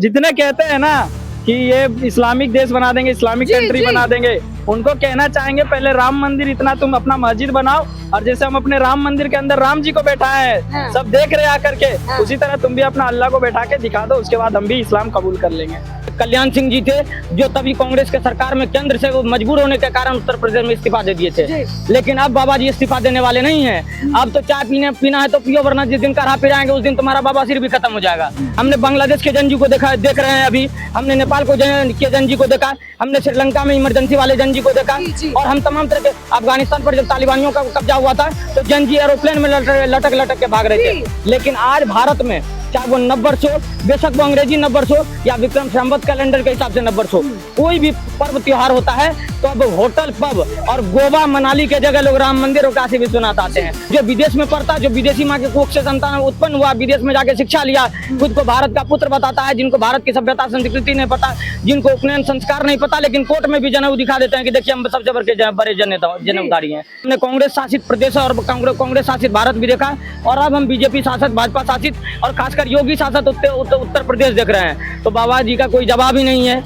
जितने कहते हैं ना कि ये इस्लामिक देश बना देंगे, इस्लामिक कंट्री बना देंगे, उनको कहना चाहेंगे पहले राम मंदिर इतना तुम अपना मस्जिद बनाओ, और जैसे हम अपने राम मंदिर के अंदर राम जी को बैठाए हैं, सब देख रहे आकर के, उसी तरह तुम भी अपना अल्लाह को बैठा के दिखा दो, उसके बाद हम भी इस्लाम कबूल कर लेंगे। कल्याण सिंह जी थे जो तभी कांग्रेस के सरकार में केंद्र से वो मजबूर होने के कारण उत्तर प्रदेश में इस्तीफा दे दिए थे, लेकिन अब बाबा जी इस्तीफा देने वाले नहीं हैं। अब तो चाय पीना है तो पियो, वरना जिस दिन करा पिराएंगे उस दिन तुम्हारा बाबा सिर भी खत्म हो जाएगा। हमने बांग्लादेश के जन जी को देख रहे हैं, अभी हमने नेपाल के जन जी को देखा, हमने श्रीलंका में इमरजेंसी वाले जन जी को देखा, और हम तमाम तरह के अफगानिस्तान पर जब तालिबानियों का कब्जा हुआ था तो जन जी एरोप्लेन में लटक के भाग रहे थे। लेकिन आज भारत में चाहे वो नववर्ष हो, बेशक वो अंग्रेजी नववर्ष हो या विक्रम संवत कैलेंडर के हिसाब से नववर्ष हो, कोई भी पर्व त्योहार होता है तो अब होटल, पब और गोवा मनाली के जगह लोग राम मंदिर और काशी विश्वनाथ आते हैं। जो विदेश में पढ़ता, जो विदेशी माँ के कोख से संतान उत्पन्न हुआ, विदेश में जाके शिक्षा लिया, खुद को भारत का पुत्र बताता है, जिनको भारत की सभ्यता संस्कृति नहीं पता, जिनको उपनयन संस्कार नहीं पता, लेकिन कोर्ट में भी जनेऊ दिखा देते हैं कि देखिए हम सबसे बड़े जनेऊधारी हैं। हमने कांग्रेस शासित प्रदेश और कांग्रेस शासित भारत भी देखा, और अब हम बीजेपी शासित, भाजपा शासित और खासकर योगी शासित उत्तर प्रदेश देख रहे हैं। तो बाबा जी का कोई जवाब ही नहीं है।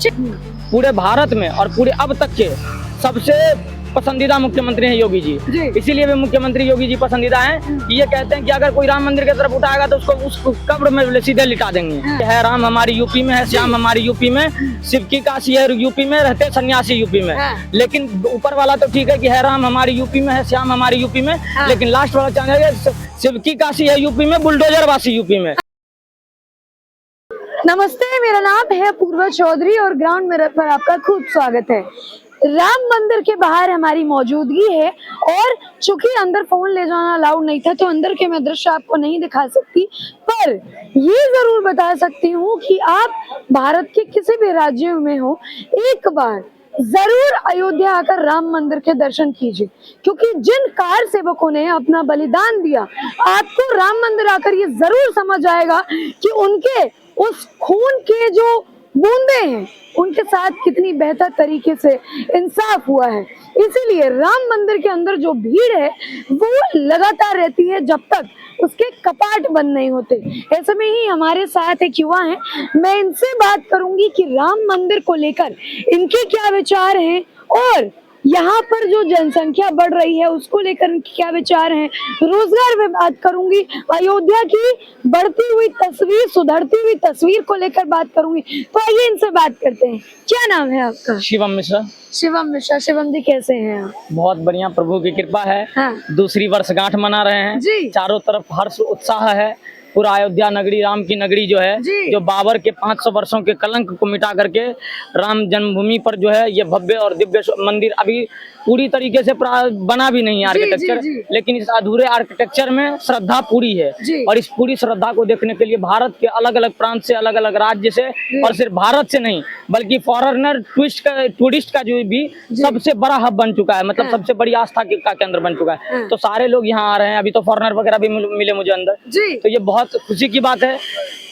पूरे भारत में और पूरे अब तक के सबसे पसंदीदा मुख्यमंत्री हैं योगी जी, इसीलिए भी मुख्यमंत्री योगी जी पसंदीदा हैं कि ये कहते हैं कि अगर कोई राम मंदिर की तरफ उठाएगा तो उसको कब्र में सीधे लिटा देंगे। है राम हमारी यूपी में है, श्याम हमारी यूपी में, शिव की काशी है यूपी में, रहते सन्यासी यूपी में। लेकिन ऊपर वाला तो ठीक है कि है राम हमारी यूपी में है, श्याम हमारी यूपी में, लेकिन लास्ट वाला चाहेंगे शिव की काशी है यूपी में, बुलडोजर वासी यूपी में। नमस्ते, मेरा नाम है पूर्वा चौधरी और ग्राउंड मिरर पर आपका खूब स्वागत है। राम मंदिर के बाहर हमारी मौजूदगी है, और चूंकि अंदर फोन ले जाना अलाउड नहीं था तो अंदर के मैं दृश्य आपको नहीं दिखा सकती, पर ये जरूर बता सकती हूँ कि आप भारत के किसी भी राज्य में हो, एक बार जरूर अयोध्या आकर राम मंदिर के दर्शन कीजिए, क्योंकि जिन कार सेवकों ने अपना बलिदान दिया, आपको राम मंदिर आकर ये जरूर समझ आएगा कि उनके उस खून के जो बूंदे हैं उनके साथ कितनी बेहतर तरीके से इंसाफ हुआ है। इसीलिए राम मंदिर के अंदर जो भीड़ है वो लगातार रहती है जब तक उसके कपाट बंद नहीं होते। ऐसे में ही हमारे साथ एक युवा हैं, मैं इनसे बात करूंगी कि राम मंदिर को लेकर इनके क्या विचार हैं, और यहाँ पर जो जनसंख्या बढ़ रही है उसको लेकर इनके क्या विचार हैं। रोजगार में बात करूंगी, अयोध्या की बढ़ती हुई तस्वीर, सुधरती हुई तस्वीर को लेकर बात करूंगी। तो आइए इनसे बात करते हैं। क्या नाम है आपका? शिवम मिश्रा। शिवम मिश्रा। शिवम जी कैसे हैं आप? बहुत बढ़िया, प्रभु की कृपा है। दूसरी वर्षगांठ मना रहे हैं जी। चारों तरफ हर्ष उत्साह है। पूरा अयोध्या नगरी, राम की नगरी जो है, जो बाबर के 500 वर्षों के कलंक को मिटा करके राम जन्मभूमि पर जो है ये भव्य और दिव्य मंदिर अभी पूरी तरीके से बना भी नहीं है आर्किटेक्चर, लेकिन इस अधूरे आर्किटेक्चर में श्रद्धा पूरी है, और इस पूरी श्रद्धा को देखने के लिए भारत के अलग अलग प्रांत से, अलग अलग राज्य से, और सिर्फ भारत से नहीं बल्कि फॉरेनर टूरिस्ट का जो भी सबसे बड़ा हब बन चुका है, मतलब सबसे बड़ी आस्था का केंद्र बन चुका है। तो सारे लोग यहाँ आ रहे हैं, अभी तो फॉरेनर वगैरह भी मिले मुझे अंदर, तो ये बहुत खुशी की बात है।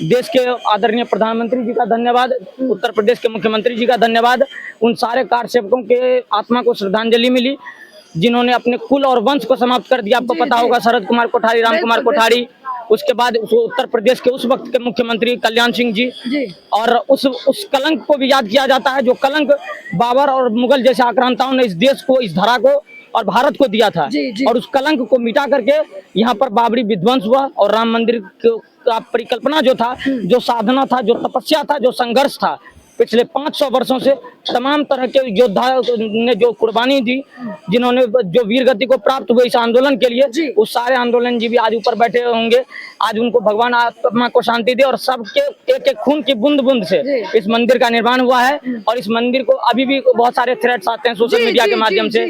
देश के आदरणीय प्रधानमंत्री जी का धन्यवाद, उत्तर प्रदेश के मुख्यमंत्री जी का धन्यवाद, उन सारे कार सेवकों के आत्मा को श्रद्धांजलि मिली जिन्होंने अपने कुल और वंश को समाप्त कर दिया। आपको पता होगा शरद कुमार कोठारी, राम कुमार कोठारी, उसके बाद उत्तर प्रदेश के उस वक्त के मुख्यमंत्री कल्याण सिंह जी, और उस कलंक को भी याद किया जाता है जो कलंक बाबर और मुगल जैसे आक्रांताओं ने इस देश को, इस धरा को और भारत को दिया था। और उस कलंक को मिटा करके यहाँ पर बाबरी विध्वंस हुआ, और राम मंदिर का परिकल्पना जो था, जो साधना था, जो तपस्या था, जो संघर्ष था, पिछले 500 वर्षों से तमाम तरह के योद्धा ने जो कुर्बानी दी, जिन्होंने जो वीर गति को प्राप्त हुए इस आंदोलन के लिए, उस सारे आंदोलन जी भी आज ऊपर बैठे होंगे। आज उनको भगवान आत्मा को शांति दे, और सबके एक एक खून की बूंद बूंद से इस मंदिर का निर्माण हुआ है। और इस मंदिर को अभी भी बहुत सारे थ्रेट्स आते हैं सोशल मीडिया के माध्यम से,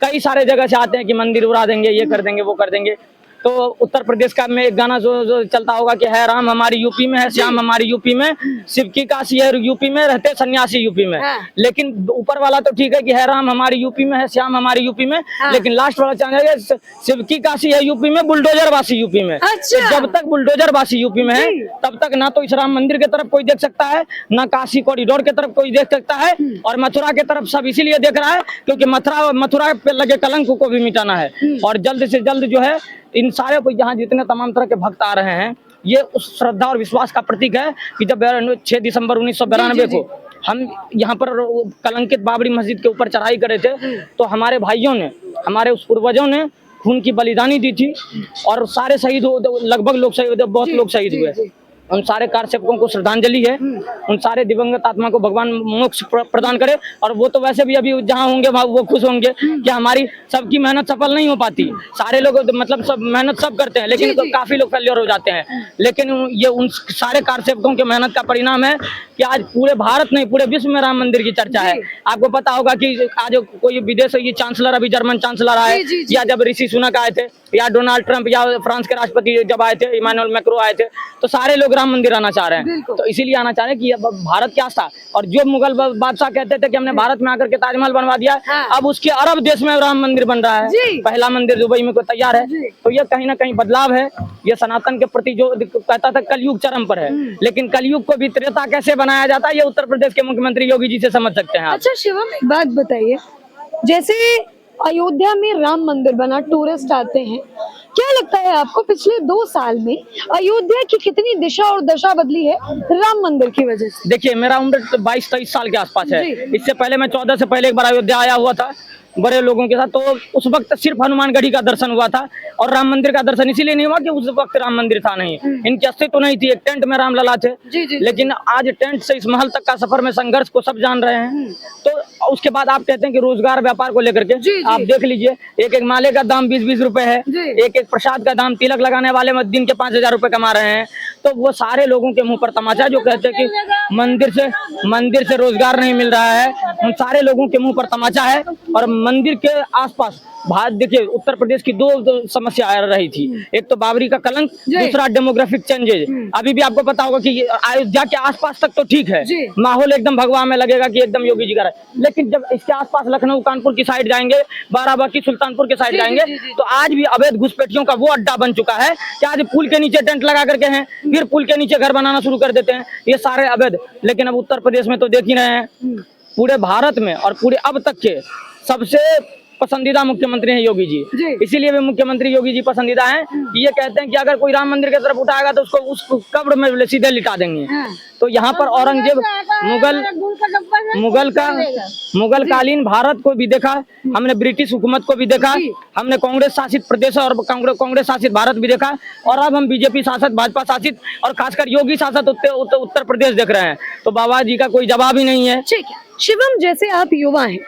कई सारे जगह से आते हैं कि मंदिर उड़ा देंगे, ये कर देंगे, वो कर देंगे। तो उत्तर प्रदेश का में एक गाना जो चलता होगा कि है राम हमारी यूपी में है, श्याम हमारी यूपी में, शिव की काशी है यूपी में, रहते सन्यासी यूपी में। लेकिन ऊपर वाला तो ठीक है कि है राम हमारी यूपी में है, श्याम हमारी यूपी में, लेकिन लास्ट वाला चाहेंगे शिव की काशी है यूपी में, बुलडोजर वासी यूपी में। तो जब तक बुलडोजर वासी यूपी में है तब तक ना तो इस राम मंदिर की तरफ कोई देख सकता है, ना काशी कॉरिडोर की तरफ कोई देख सकता है, और मथुरा की तरफ सब इसीलिए देख रहा है क्योंकि मथुरा पे लगे कलंक को भी मिटाना है। और जल्द से जल्द जो है इन सारे यहाँ जितने तमाम तरह के भक्त आ रहे हैं ये उस श्रद्धा और विश्वास का प्रतीक है कि जब 6 दिसंबर 1992 को हम यहाँ पर कलंकित बाबरी मस्जिद के ऊपर चढ़ाई करे थे, तो हमारे भाइयों ने, हमारे उस पूर्वजों ने खून की बलिदानी दी थी और सारे शहीद, लगभग लोग शहीद, बहुत लोग शहीद हुए। उन सारे कारसेवकों को श्रद्धांजलि है, उन सारे दिवंगत आत्मा को भगवान मोक्ष प्रदान करे। और वो तो वैसे भी अभी जहाँ होंगे वो खुश होंगे कि हमारी सबकी मेहनत सफल नहीं हो पाती। सारे लोग मतलब सब मेहनत सब करते हैं, लेकिन तो काफी लोग फेल्योर हो जाते हैं। लेकिन ये उन सारे कारसेवकों के मेहनत का परिणाम है कि आज पूरे भारत नहीं, पूरे विश्व में राम मंदिर की चर्चा है। आपको पता होगा कि आज कोई विदेश, ये चांसलर, अभी जर्मन चांसलर आए, या जब ऋषि सुनक आए थे, या डोनाल्ड ट्रंप, या फ्रांस के राष्ट्रपति जब आए थे, इमानुएल मैक्रो आए थे, तो सारे लोग राम मंदिर आना चाह रहे हैं। तो इसीलिए आना चाह रहे हैं कि अब भारत क्या था। और जो मुगल बादशाह कहते थे कि हमने भारत में आकर के ताजमहल बनवा दिया, अब उसके अरब देश में राम मंदिर बन रहा है। पहला मंदिर दुबई में तैयार है। तो ये कहीं ना कहीं बदलाव है। ये सनातन के प्रति जो कहता था कलयुग चरम पर है, लेकिन कलयुग को भी त्रेता कैसे बनाया जाता है, ये उत्तर प्रदेश के मुख्यमंत्री योगी जी से समझ सकते हैं आप। अच्छा शिवम, एक बात बताइए, जैसे अयोध्या में राम मंदिर बना, टूरिस्ट आते हैं, क्या लगता है आपको पिछले 2 साल में अयोध्या की कितनी दिशा और दशा बदली है राम मंदिर की वजह से? देखिए, मेरा उम्र 22-23 साल के आसपास है। इससे पहले मैं 14 से पहले एक बार अयोध्या आया हुआ था बड़े लोगों के साथ। तो उस वक्त सिर्फ हनुमानगढ़ी का दर्शन हुआ था और राम मंदिर का दर्शन इसीलिए नहीं हुआ कि उस वक्त राम मंदिर था नहीं, इनकी अस्तित्व नहीं थी। एक टेंट में राम लला थे, लेकिन आज टेंट से इस महल तक का सफर में संघर्ष को सब जान रहे हैं। तो उसके बाद आप कहते हैं कि रोजगार व्यापार को लेकर के आप देख लीजिए, एक एक माले का दाम 20-20 रुपए है, एक एक प्रसाद का दाम, तिलक लगाने वाले दिन के 5,000 रुपए कमा रहे हैं। तो वो सारे लोगों के मुंह पर तमाचा जो कहते हैं कि मंदिर से रोजगार नहीं मिल रहा है, उन सारे लोगों के मुंह पर तमाचा है। और मंदिर के आसपास भारत, देखिए, उत्तर प्रदेश की दो समस्या आ रही थी। एक तो बाबरी का कलंक, दूसरा डेमोग्राफिक चेंजेज। अभी भी आपको पता होगा कि अयोध्या के आसपास तक तो ठीक है, माहौल एकदम भगवा में लगेगा कि एकदम योगी जी का है। लेकिन जब इसके आसपास लखनऊ, कानपुर की साइड जाएंगे, बाराबंकी, सुल्तानपुर के साइड जाएंगे, तो आज भी अवैध घुसपैठियों का वो अड्डा बन चुका है कि आज पुल के नीचे टेंट लगा करके हैं, फिर पुल के नीचे घर बनाना शुरू कर देते हैं, ये सारे अवैध। लेकिन अब उत्तर प्रदेश में तो देख ही रहे हैं, पूरे भारत में और पूरे अब तक के सबसे पसंदीदा मुख्यमंत्री हैं योगी जी। इसीलिए भी मुख्यमंत्री योगी जी पसंदीदा हैं कि ये कहते हैं कि अगर कोई राम मंदिर की तरफ उठाएगा तो उसको कब्र में सीधे लिटा देंगे। तो यहाँ पर औरंगजेब, मुगल कालीन भारत को भी देखा, हमने ब्रिटिश हुकूमत को भी देखा, हमने कांग्रेस शासित प्रदेश और कांग्रेस शासित भारत भी देखा, और अब हम बीजेपी शासित, भाजपा शासित और खासकर योगी शासित उत्तर प्रदेश देख रहे हैं। तो बाबा जी का कोई जवाब ही नहीं है। ठीक है शिवम, जैसे आप युवा हैं,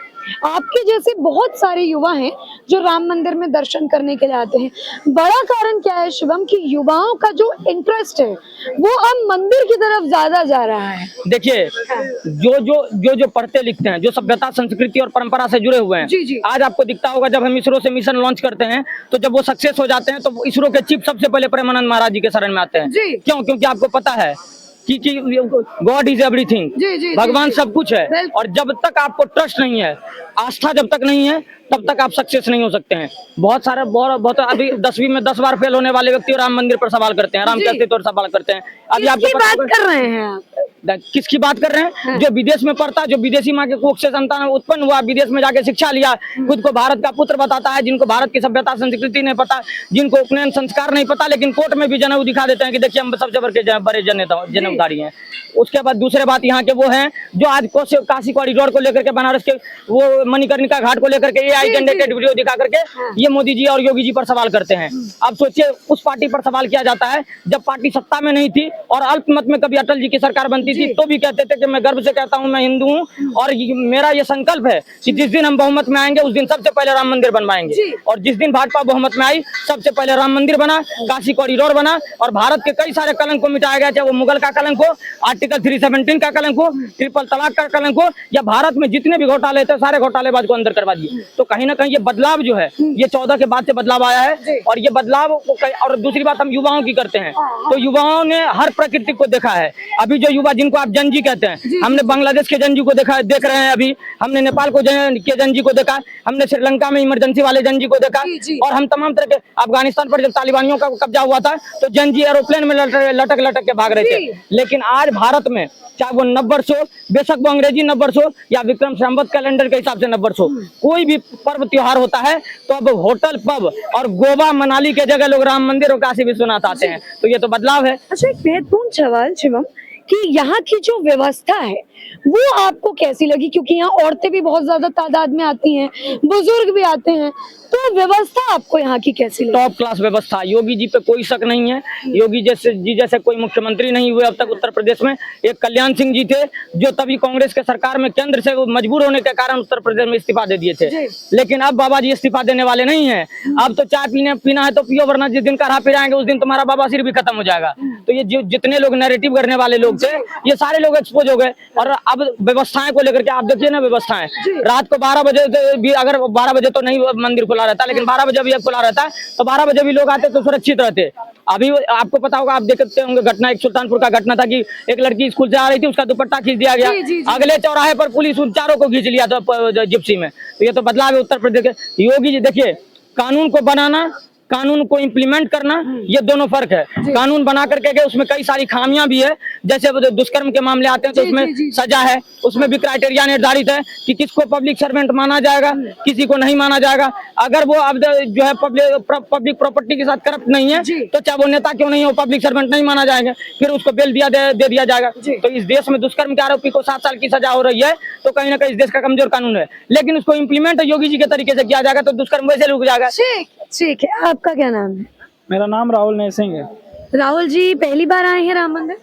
आपके जैसे बहुत सारे युवा हैं जो राम मंदिर में दर्शन करने के लिए आते हैं, बड़ा कारण क्या है शिवम कि युवाओं का जो इंटरेस्ट है वो अब मंदिर की तरफ ज्यादा जा रहा है? देखिए, जो पढ़ते लिखते हैं, जो सभ्यता, संस्कृति और परंपरा से जुड़े हुए हैं, आज आपको दिखता होगा जब हम इसरो से मिशन लॉन्च करते हैं, तो जब वो सक्सेस हो जाते हैं तो इसरो के चीफ सबसे पहले प्रेमानंद महाराज जी के शरण में आते हैं। क्यों? क्योंकि आपको पता है कि गॉड इज एवरीथिंग, भगवान सब कुछ है। और जब तक आपको ट्रस्ट नहीं है, आस्था जब तक नहीं है, तब तक आप सक्सेस नहीं हो सकते हैं। बहुत सारे बहुत अभी 10वीं में 10 बार फेल होने वाले व्यक्ति राम मंदिर पर सवाल करते हैं, राम के अस्तित्व पर सवाल करते हैं। अभी आपको बात कर रहे हैं आप? किसकी बात कर रहे हैं? जो विदेश में पढ़ता, जो विदेशी माँ के कोख से संतान उत्पन्न हुआ, विदेश में जाके शिक्षा लिया, खुद को भारत का पुत्र बताता है, जिनको भारत की सभ्यता संस्कृति नहीं पता, जिनको उपनयन संस्कार नहीं पता, लेकिन कोर्ट में भी जनेऊ दिखा देते हैं कि देखिए हम सबसे बड़े जनेऊधारी हैं। उसके बाद दूसरे बात यहाँ के वो हैं जो आज काशी कॉरिडोर को लेकर के, बनारस के वो मणिकर्णिका घाट को लेकर के AI जनरेटेड वीडियो दिखा करके ये मोदी जी और योगी जी पर सवाल करते हैं। अब सोचिए, उस पार्टी पर सवाल किया जाता है जब पार्टी सत्ता में नहीं थी और अल्पमत में कभी अटल जी की सरकार बनती थी, तो भी कहते थे कि मैं गर्व से कहता हूं मैं हिंदू हूं और मेरा ये संकल्प है कि जिस दिन हम बहुमत में आएंगे उस दिन सबसे पहले राम मंदिर बनवाएंगे। और जिस दिन भाजपा बहुमत में आई, सबसे पहले राम मंदिर बना, काशी कॉरिडोर बना, और भारत के कई सारे कलंक को मिटाया गया, चाहे वो मुगल का कलंक हो, आर्टिकल 317 का कलंक हो, ट्रिपल तलाक का कलंक हो, या भारत में जितने भी घोटाले थे सारे घोटालेबाज को अंदर करवा दिए। तो कहीं ना कहीं ये बदलाव जो है, ये 14 के बाद से बदलाव आया है। और ये बदलाव, और दूसरी बात हम युवाओं की करते हैं, तो युवाओं ने हर प्रकृति को देखा है। अभी जो युवा जिनको आप जंजी कहते हैं। हमने बांग्लादेश के जंजी को देख रहे हैं, अभी हमने नेपाल के जंजी को देखा, हमने श्रीलंका में इमरजेंसी वाले जंजी को देखा, और हम तमाम तरह के, अफगानिस्तान पर जब तालिबानियों का कब्जा हुआ था तो जंजी एरोप्लेन में लटक के भाग रहे थे। लेकिन आज भारत में चाहे वो नववर्ष हो, बेशक वो अंग्रेजी नववर्ष हो या विक्रम संवत कैलेंडर के हिसाब से नववर्ष हो, कोई भी पर्व त्योहार होता है तो अब होटल, पब और गोवा मनाली के जगह लोग राम मंदिर और काशी विश्वनाथ आते हैं। तो ये तो बदलाव है। अच्छा, एक महत्वपूर्ण सवाल शिवम, कि यहाँ की जो व्यवस्था है वो आपको कैसी लगी? क्योंकि यहाँ औरतें भी बहुत ज्यादा तादाद में आती हैं, बुजुर्ग भी आते हैं, तो व्यवस्था आपको यहाँ की कैसी लगी? टॉप क्लास व्यवस्था। योगी जी पे कोई शक नहीं है। योगी जैसे कोई मुख्यमंत्री नहीं हुए अब तक उत्तर प्रदेश में। एक कल्याण सिंह जी थे जो तभी कांग्रेस के सरकार में केंद्र से वो मजबूर होने के कारण उत्तर प्रदेश में इस्तीफा दे दिए थे, लेकिन अब बाबा जी इस्तीफा देने वाले नहीं है। अब तो चाय पीना है तो पियो, वरना जिस दिन करा पिराएंगे उस दिन तुम्हारा बाबा सिर भी खत्म हो जाएगा। तो ये जितने लोग नैरेटिव करने वाले लोग थे, ये सारे लोग एक्सपोज हो गए। और अब व्यवस्थाएं को लेकर के आप देखिए ना, व्यवस्थाएं रात को 12 बजे भी, अगर 12 बजे तो नहीं मंदिर खुला रहता, लेकिन 12 बजे भी खुला रहता है, तो 12 बजे भी लोग आते तो सुरक्षित रहते। अभी आपको पता होगा, आप देखते होंगे घटना, एक सुल्तानपुर का घटना था कि एक लड़की स्कूल से आ रही थी, उसका दुपट्टा खींच दिया गया, अगले चौराहे पर पुलिस उन चारों को खींच लिया था जिप्सी में। तो ये तो बदलाव है उत्तर प्रदेश के। योगी जी देखिए, कानून को बनाना, कानून को इम्प्लीमेंट करना, ये दोनों फर्क है। कानून बना करके उसमें कई सारी खामियां भी है, जैसे दुष्कर्म के मामले आते हैं तो उसमें सजा है, उसमें भी क्राइटेरिया निर्धारित है कि किसको पब्लिक सर्वेंट माना जाएगा, किसी को नहीं माना जाएगा। अगर वो अब जो है पब्लिक प्रॉपर्टी के साथ करप्ट नहीं है तो चाहे वो नेता क्यों नहीं हो, पब्लिक सर्वेंट नहीं माना जाएगा, फिर उसको बेल दे दिया जाएगा। तो इस देश में दुष्कर्म के आरोपी को 7 साल की सजा हो रही है, तो कहीं ना कहीं इस देश का कमजोर कानून है। लेकिन उसको इम्प्लीमेंट योगी जी के तरीके से किया जाएगा तो दुष्कर्म वैसे रुक जाएगा। ठीक है, आपका क्या नाम है? मेरा नाम राहुल नैसिंह है। राहुल जी, पहली बार आए हैं राम मंदिर?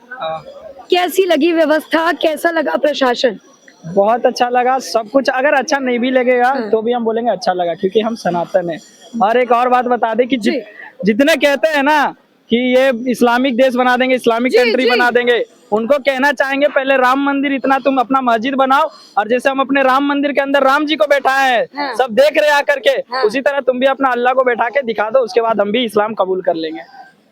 कैसी लगी व्यवस्था, कैसा लगा प्रशासन? बहुत अच्छा लगा सब कुछ। अगर अच्छा नहीं भी लगेगा तो भी हम बोलेंगे अच्छा लगा, क्योंकि हम सनातन है। और एक और बात बता दें कि जितने कहते हैं ना कि ये इस्लामिक देश बना देंगे, इस्लामिक कंट्री बना देंगे, उनको कहना चाहेंगे पहले राम मंदिर इतना तुम अपना मस्जिद बनाओ, और जैसे हम अपने राम मंदिर के अंदर राम जी को बैठाए हैं, सब देख रहे आकर के, उसी तरह तुम भी अपना अल्लाह को बैठा के दिखा दो, उसके बाद हम भी इस्लाम कबूल कर लेंगे।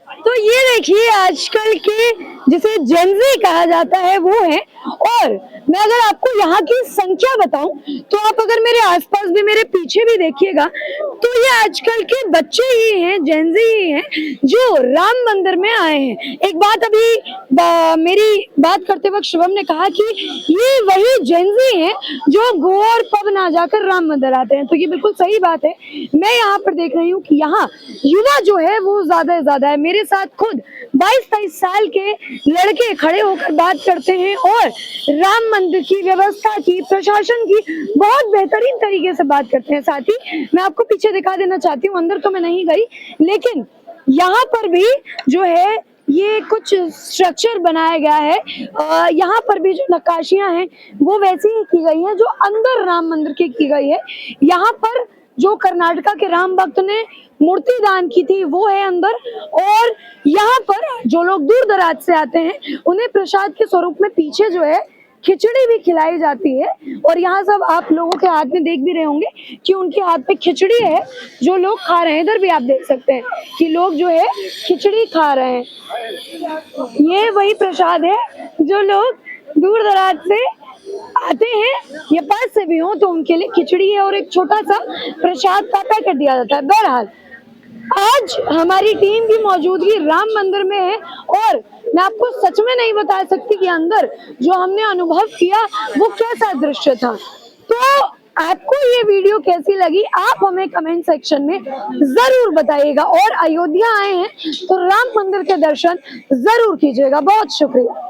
तो ये देखिए, आजकल के जिसे जेनजी कहा जाता है वो है। और मैं अगर आपको यहाँ की संख्या बताऊं तो आप अगर मेरे आसपास भी, मेरे पीछे भी देखिएगा, तो ये आजकल के बच्चे ही हैं, जेनजी ही हैं जो राम मंदिर में आए हैं। एक बात अभी मेरी बात करते वक्त शिवम ने कहा कि ये वही जेनजी हैं जो गोवा और पब ना जाकर राम मंदिर आते हैं, तो ये बिल्कुल सही बात है। मैं यहाँ पर देख रही हूँ कि यहाँ युवा जो है वो ज्यादा से ज्यादा है। मेरे साथ खुद 22-23 साल के लड़के खड़े होकर बात करते हैं और राम मंदिर की व्यवस्था की, प्रशासन की बहुत बेहतरीन तरीके से बात करते हैं। साथ ही मैं आपको पीछे दिखा देना चाहती हूँ, अंदर तो मैं नहीं गई, लेकिन यहाँ पर भी जो है ये कुछ स्ट्रक्चर बनाया गया है। यहाँ पर भी जो नक्काशियां हैं वो वैसी ही की गई हैं जो अंदर राम मंदिर की गई है। यहाँ पर जो कर्नाटका के राम भक्त ने मूर्ति दान की थी वो है अंदर, और यहाँ पर जो लोग दूर दराज से आते हैं उन्हें प्रसाद के स्वरूप में पीछे जो है खिचड़ी भी खिलाई जाती है। और यहाँ सब आप लोगों के हाथ में देख भी रहे होंगे कि उनके हाथ में खिचड़ी है जो लोग खा रहे हैं। इधर भी आप देख सकते हैं कि लोग जो है खिचड़ी खा रहे हैं। ये वही प्रसाद है जो लोग दूर दराज से आते हैं या पास से भी हो तो उनके लिए खिचड़ी है और एक छोटा सा प्रसाद का पैकेट दिया जाता है। बहरहाल आज हमारी टीम की मौजूदगी राम मंदिर में है और मैं आपको सच में नहीं बता सकती कि अंदर जो हमने अनुभव किया वो कैसा दृश्य था। तो आपको ये वीडियो कैसी लगी आप हमें कमेंट सेक्शन में जरूर बताइएगा, और अयोध्या आए हैं तो राम मंदिर के दर्शन जरूर कीजिएगा। बहुत शुक्रिया।